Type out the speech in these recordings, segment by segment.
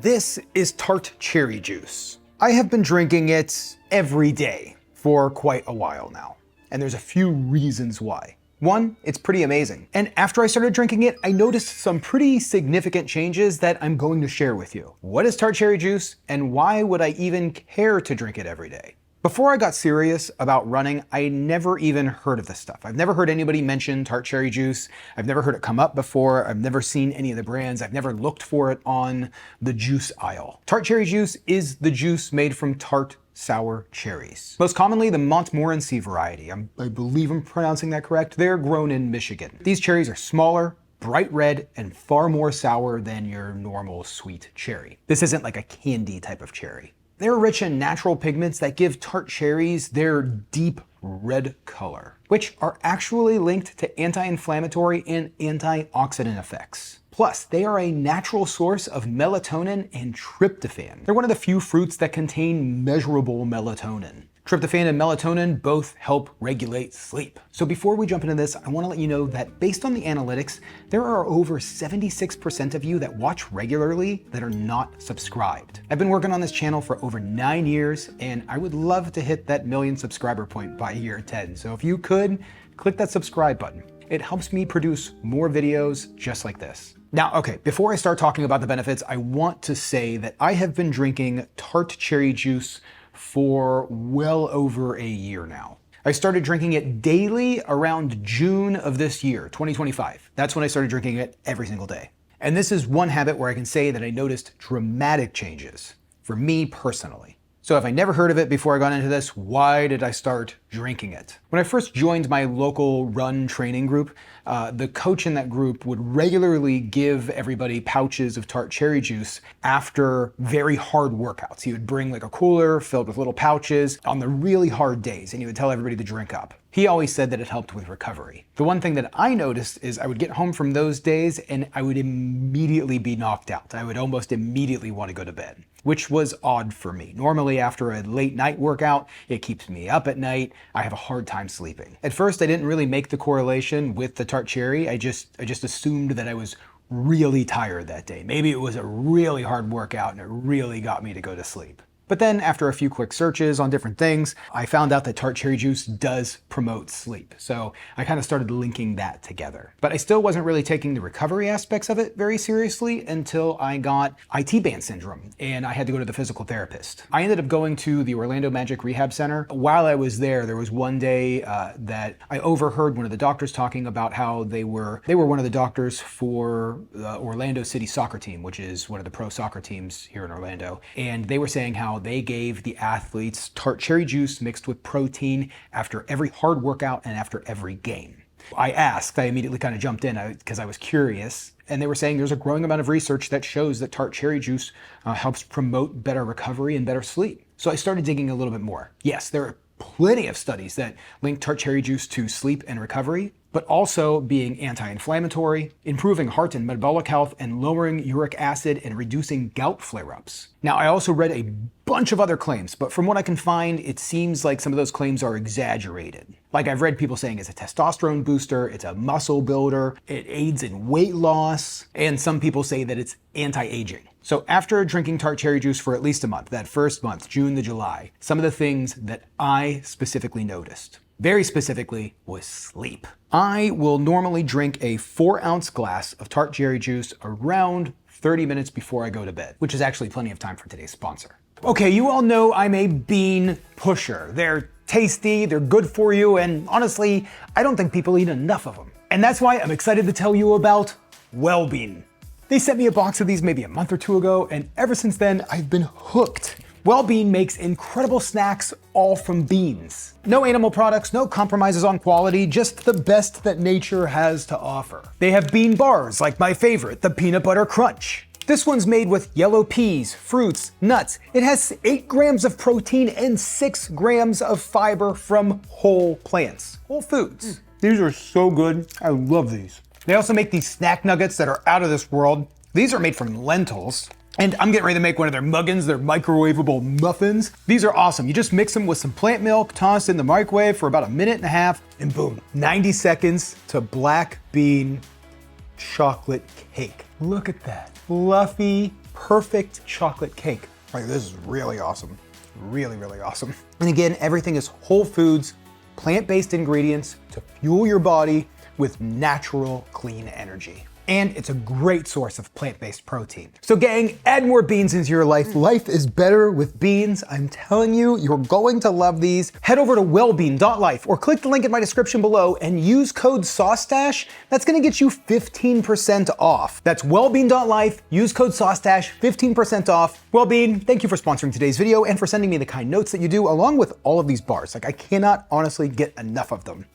This is Tart Cherry Juice. I have been drinking it every day for quite a while now, and there's a few reasons why. One, it's pretty amazing. And after I started drinking it, I noticed some pretty significant changes that I'm going to share with you. What is Tart Cherry Juice, and why would I even care to drink it every day? Before I got serious about running, I never even heard of this stuff. I've never heard anybody mention Tart Cherry Juice. I've never heard it come up before. I've never seen any of the brands. I've never looked for it on the juice aisle. Tart Cherry Juice is the juice made from tart sour cherries. Most commonly the Montmorency variety. I believe I'm pronouncing that correct. They're grown in Michigan. These cherries are smaller, bright red, and far more sour than your normal sweet cherry. This isn't like a candy type of cherry. They're rich in natural pigments that give tart cherries their deep red color, which are actually linked to anti-inflammatory and antioxidant effects. Plus, they are a natural source of melatonin and tryptophan. They're one of the few fruits that contain measurable melatonin. Tryptophan and melatonin both help regulate sleep. So before we jump into this, I want to let you know that based on the analytics, there are over 76% of you that watch regularly that are not subscribed. I've been working on this channel for over 9 years, and I would love to hit that 1 million subscriber point by year 10. So if you could, click that subscribe button. It helps me produce more videos just like this. Now, okay, before I start talking about the benefits, I want to say that I have been drinking Tart Cherry Juice for well over a year now. I started drinking it daily around June of this year, 2025. That's when I started drinking it every single day. And this is one habit where I can say that I noticed dramatic changes for me personally. So if I never heard of it before I got into this, why did I start drinking it? When I first joined my local run training group, the coach in that group would regularly give everybody pouches of Tart Cherry Juice after very hard workouts. He would bring like a cooler filled with little pouches on the really hard days, and he would tell everybody to drink up. He always said that it helped with recovery. The one thing that I noticed is I would get home from those days and I would immediately be knocked out. I would almost immediately want to go to bed, which was odd for me. Normally after a late night workout, it keeps me up at night. I have a hard time sleeping. At first, I didn't really make the correlation with the Tart Cherry. I just assumed that I was really tired that day. Maybe it was a really hard workout and it really got me to go to sleep. But then after a few quick searches on different things, I found out that Tart Cherry Juice does promote sleep. So I kind of started linking that together. But I still wasn't really taking the recovery aspects of it very seriously until I got IT band syndrome and I had to go to the physical therapist. I ended up going to the Orlando Magic Rehab Center. While I was there was one day that I overheard one of the doctors talking about how they were one of the doctors for the Orlando City soccer team, which is one of the pro soccer teams here in Orlando. And they were saying how they gave the athletes Tart Cherry Juice mixed with protein after every hard workout and after every game. I immediately kind of jumped in because I was curious, and they were saying there's a growing amount of research that shows that Tart Cherry Juice helps promote better recovery and better sleep. So I started digging a little bit more. Yes, there are plenty of studies that link Tart Cherry Juice to sleep and recovery, but also being anti-inflammatory, improving heart and metabolic health, and lowering uric acid and reducing gout flare-ups. Now, I also read a bunch of other claims, but from what I can find, it seems like some of those claims are exaggerated. Like I've read people saying it's a testosterone booster, it's a muscle builder, it aids in weight loss, and some people say that it's anti-aging. So after drinking Tart Cherry Juice for at least a month, that first month, June to July, some of the things that I specifically noticed, very specifically, was sleep. I will normally drink a 4-ounce glass of Tart Cherry Juice around 30 minutes before I go to bed, which is actually plenty of time for today's sponsor. Okay, you all know I'm a bean pusher. They're tasty, they're good for you, and honestly, I don't think people eat enough of them. And that's why I'm excited to tell you about Wellbean. They sent me a box of these maybe a month or two ago, and ever since then, I've been hooked. Wellbean makes incredible snacks all from beans. No animal products, no compromises on quality, just the best that nature has to offer. They have bean bars, like my favorite, the Peanut Butter Crunch. This one's made with yellow peas, fruits, nuts. It has 8 grams of protein and 6 grams of fiber from whole plants, whole foods. These are so good. I love these. They also make these snack nuggets that are out of this world. These are made from lentils. And I'm getting ready to make one of their muggins, their microwavable muffins. These are awesome. You just mix them with some plant milk, toss in the microwave for about 1.5 minutes, and boom, 90 seconds to black bean chocolate cake. Look at that. Fluffy, perfect chocolate cake. Like, this is really awesome. Really, really awesome. And again, everything is whole foods, plant-based ingredients to fuel your body with natural, clean energy. And it's a great source of plant-based protein. So gang, add more beans into your life. Life is better with beans. I'm telling you, you're going to love these. Head over to wellbean.life or click the link in my description below and use code SauceStache. That's gonna get you 15% off. That's wellbean.life, use code SauceStache, 15% off. Wellbean, thank you for sponsoring today's video and for sending me the kind notes that you do along with all of these bars. Like, I cannot honestly get enough of them.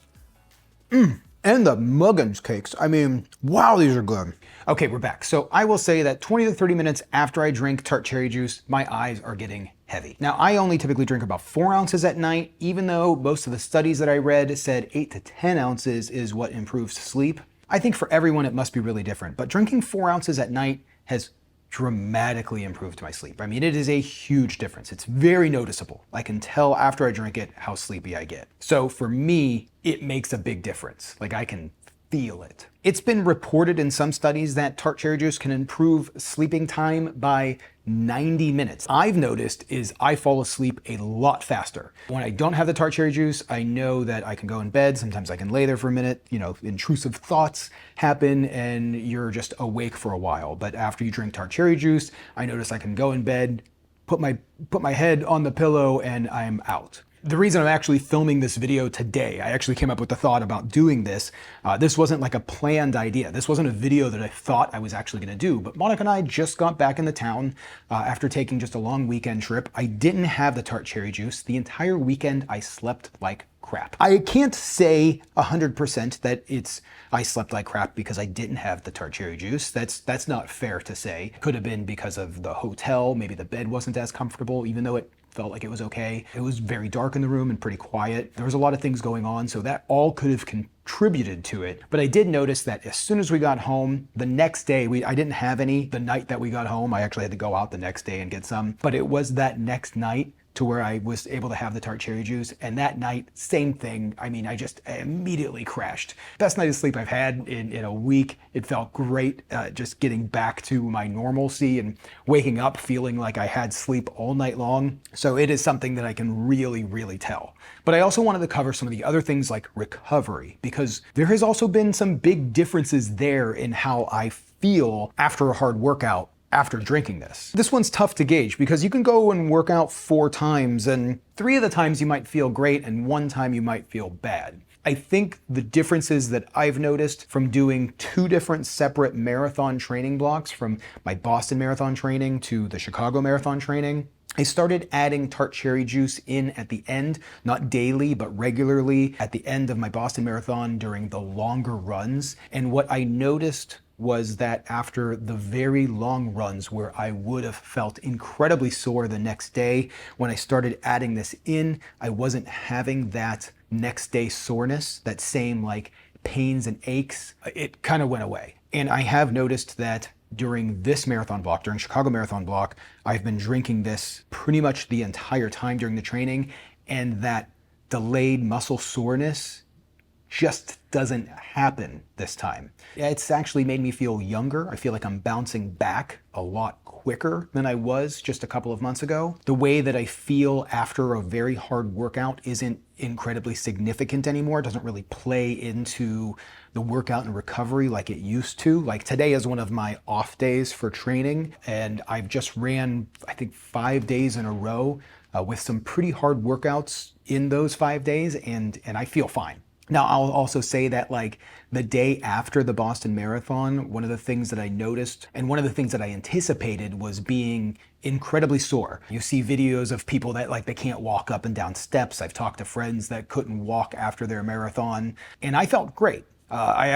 And the Muggins cakes. I mean, wow, these are good. Okay, we're back. So I will say that 20 to 30 minutes after I drink Tart Cherry Juice, my eyes are getting heavy. Now, I only typically drink about 4 ounces at night, even though most of the studies that I read said 8 to 10 ounces is what improves sleep. I think for everyone it must be really different, but drinking 4 ounces at night has dramatically improved my sleep. I mean, it is a huge difference. It's very noticeable. I can tell after I drink it how sleepy I get. So for me, it makes a big difference. Like, I can feel it. It's been reported in some studies that Tart Cherry Juice can improve sleeping time by 90 minutes. I've noticed is I fall asleep a lot faster. When I don't have the Tart Cherry Juice, I know that I can go in bed. Sometimes I can lay there for a minute, you know, intrusive thoughts happen and you're just awake for a while. But after you drink Tart Cherry Juice, I notice I can go in bed, put my head on the pillow and I'm out. The reason I'm actually filming this video today, I actually came up with the thought about doing this. This wasn't like a planned idea. This wasn't a video that I thought I was actually gonna do, but Monica and I just got back into town after taking just a long weekend trip. I didn't have the Tart Cherry Juice. The entire weekend I slept like crap. I can't say 100% that I slept like crap because I didn't have the Tart Cherry Juice. That's not fair to say. Could have been because of the hotel. Maybe the bed wasn't as comfortable, even though it felt like it was okay. It was very dark in the room and pretty quiet. There was a lot of things going on, so that all could have contributed to it. But I did notice that as soon as we got home, the next day, I didn't have any the night that we got home. I actually had to go out the next day and get some. But it was that next night to where I was able to have the Tart Cherry Juice. And that night, same thing. I mean, I immediately crashed. Best night of sleep I've had in a week. It felt great, just getting back to my normalcy and waking up feeling like I had sleep all night long. So it is something that I can really, really tell. But I also wanted to cover some of the other things like recovery, because there has also been some big differences there in how I feel after a hard workout after drinking this. This one's tough to gauge because you can go and work out 4 times and 3 of the times you might feel great and 1 time you might feel bad. I think the differences that I've noticed from doing 2 different separate marathon training blocks, from my Boston Marathon training to the Chicago Marathon training, I started adding Tart Cherry Juice in at the end, not daily, but regularly at the end of my Boston Marathon during the longer runs. And what I noticed was that after the very long runs where I would have felt incredibly sore the next day, when I started adding this in, I wasn't having that next day soreness, that same like pains and aches. It kind of went away. And I have noticed that during this marathon block, during Chicago Marathon block, I've been drinking this pretty much the entire time during the training, and that delayed muscle soreness just doesn't happen this time. It's actually made me feel younger. I feel like I'm bouncing back a lot quicker than I was just a couple of months ago. The way that I feel after a very hard workout isn't incredibly significant anymore. It doesn't really play into the workout and recovery like it used to. Like, today is one of my off days for training, and I've just ran, I think, 5 days in a row with some pretty hard workouts in those 5 days, and I feel fine. Now, I'll also say that, like, the day after the Boston Marathon, one of the things that I noticed and one of the things that I anticipated was being incredibly sore. You see videos of people that, like, they can't walk up and down steps. I've talked to friends that couldn't walk after their marathon, and I felt great. I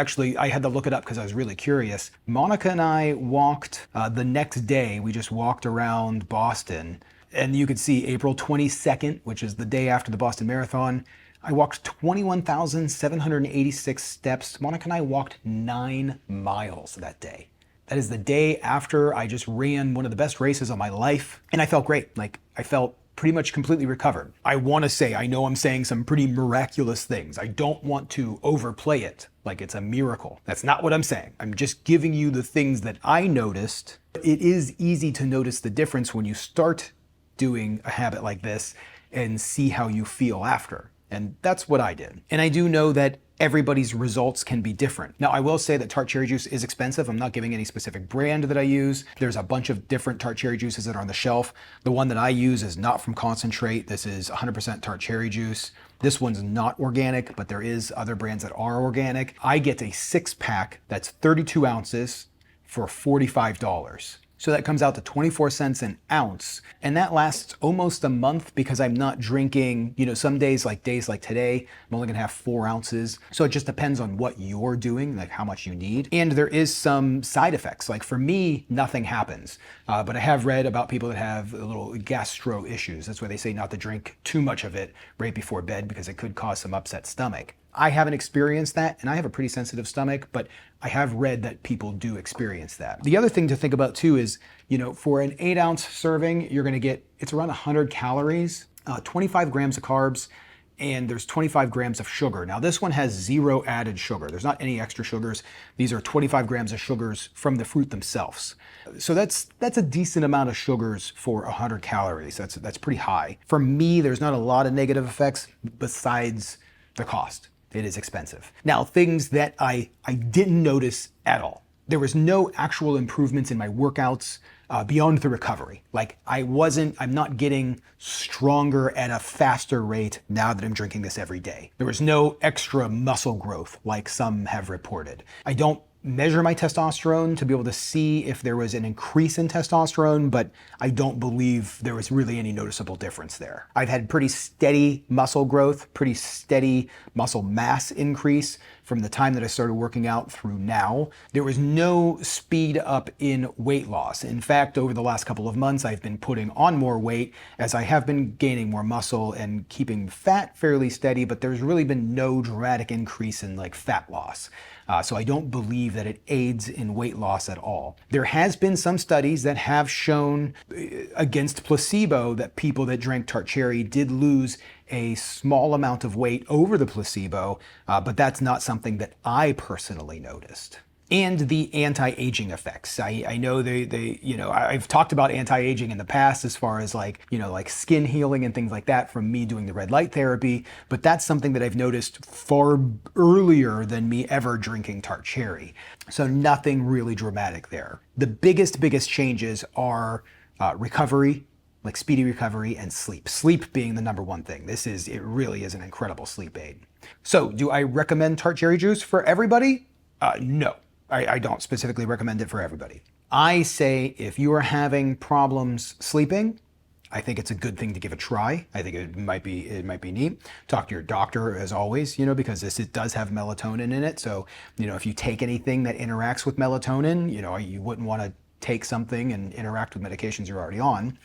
had to look it up because I was really curious. Monica and I walked the next day. We just walked around Boston, and you could see April 22nd, which is the day after the Boston Marathon, I walked 21,786 steps. Monica and I walked 9 miles that day. That is the day after I just ran one of the best races of my life, and I felt great. Like, I felt pretty much completely recovered. I want to say, I know I'm saying some pretty miraculous things. I don't want to overplay it like it's a miracle. That's not what I'm saying. I'm just giving you the things that I noticed. It is easy to notice the difference when you start doing a habit like this and see how you feel after. And that's what I did. And I do know that everybody's results can be different. Now, I will say that Tart Cherry Juice is expensive. I'm not giving any specific brand that I use. There's a bunch of different Tart Cherry Juices that are on the shelf. The one that I use is not from concentrate. This is 100% Tart Cherry Juice. This one's not organic, but there is other brands that are organic. I get a 6-pack that's 32 ounces for $45. So that comes out to 24 cents an ounce. And that lasts almost a month because I'm not drinking, some days like today, I'm only gonna have 4 ounces. So it just depends on what you're doing, like how much you need. And there is some side effects. Like for me, nothing happens. But I have read about people that have little gastro issues. That's why they say not to drink too much of it right before bed because it could cause some upset stomach. I haven't experienced that, and I have a pretty sensitive stomach, but I have read that people do experience that. The other thing to think about too is, for an 8-ounce serving, you're gonna get, it's around 100 calories, 25 grams of carbs, and there's 25 grams of sugar. Now this one has 0 added sugar. There's not any extra sugars. These are 25 grams of sugars from the fruit themselves. So that's a decent amount of sugars for 100 calories. That's pretty high. For me, there's not a lot of negative effects besides the cost. It is expensive. Now, things that I didn't notice at all. There was no actual improvements in my workouts beyond the recovery. Like I'm not getting stronger at a faster rate now that I'm drinking this every day. There was no extra muscle growth like some have reported. I don't measure my testosterone to be able to see if there was an increase in testosterone, but I don't believe there was really any noticeable difference there. I've had pretty steady muscle growth, pretty steady muscle mass increase from the time that I started working out through now. There was no speed up in weight loss. In fact, over the last couple of months, I've been putting on more weight as I have been gaining more muscle and keeping fat fairly steady, but there's really been no dramatic increase in like fat loss. So I don't believe that it aids in weight loss at all. There has been some studies that have shown against placebo that people that drank Tart Cherry did lose a small amount of weight over the placebo, but that's not something that I personally noticed. And the anti-aging effects. I know I've talked about anti-aging in the past as far as like skin healing and things like that from me doing the red light therapy, but that's something that I've noticed far earlier than me ever drinking Tart Cherry. So nothing really dramatic there. The biggest changes are recovery, like speedy recovery, and sleep. Sleep being the number one thing. It really is an incredible sleep aid. So do I recommend Tart Cherry Juice for everybody? No. I don't specifically recommend it for everybody. I say if you are having problems sleeping, I think it's a good thing to give a try. I think it might be neat. Talk to your doctor as always, because it does have melatonin in it. So, if you take anything that interacts with melatonin, you wouldn't want to take something and interact with medications you're already on.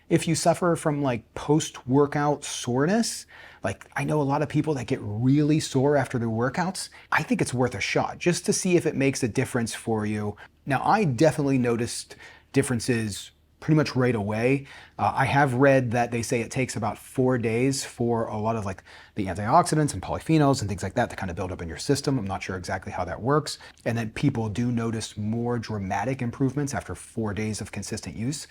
If you suffer from like post-workout soreness, like I know a lot of people that get really sore after their workouts, I think it's worth a shot just to see if it makes a difference for you. Now, I definitely noticed differences pretty much right away. I have read that they say it takes about 4 days for a lot of like the antioxidants and polyphenols and things like that to kind of build up in your system. I'm not sure exactly how that works. And then people do notice more dramatic improvements after 4 days of consistent use.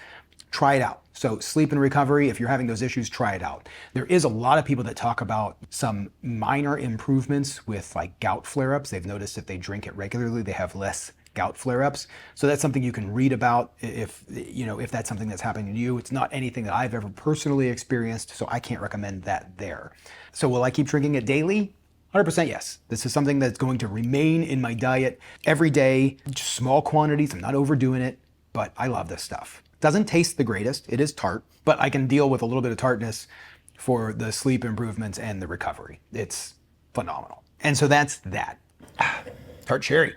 Try it out. So sleep and recovery, if you're having those issues, try it out. There is a lot of people that talk about some minor improvements with like gout flare-ups. They've noticed if they drink it regularly, they have less gout flare-ups. So that's something you can read about if that's something that's happening to you. It's not anything that I've ever personally experienced, so I can't recommend that there. So will I keep drinking it daily? 100% yes. This is something that's going to remain in my diet every day, just small quantities. I'm not overdoing it, but I love this stuff. Doesn't taste the greatest. It is tart, but I can deal with a little bit of tartness for the sleep improvements and the recovery. It's phenomenal. And so that's that. Tart Cherry.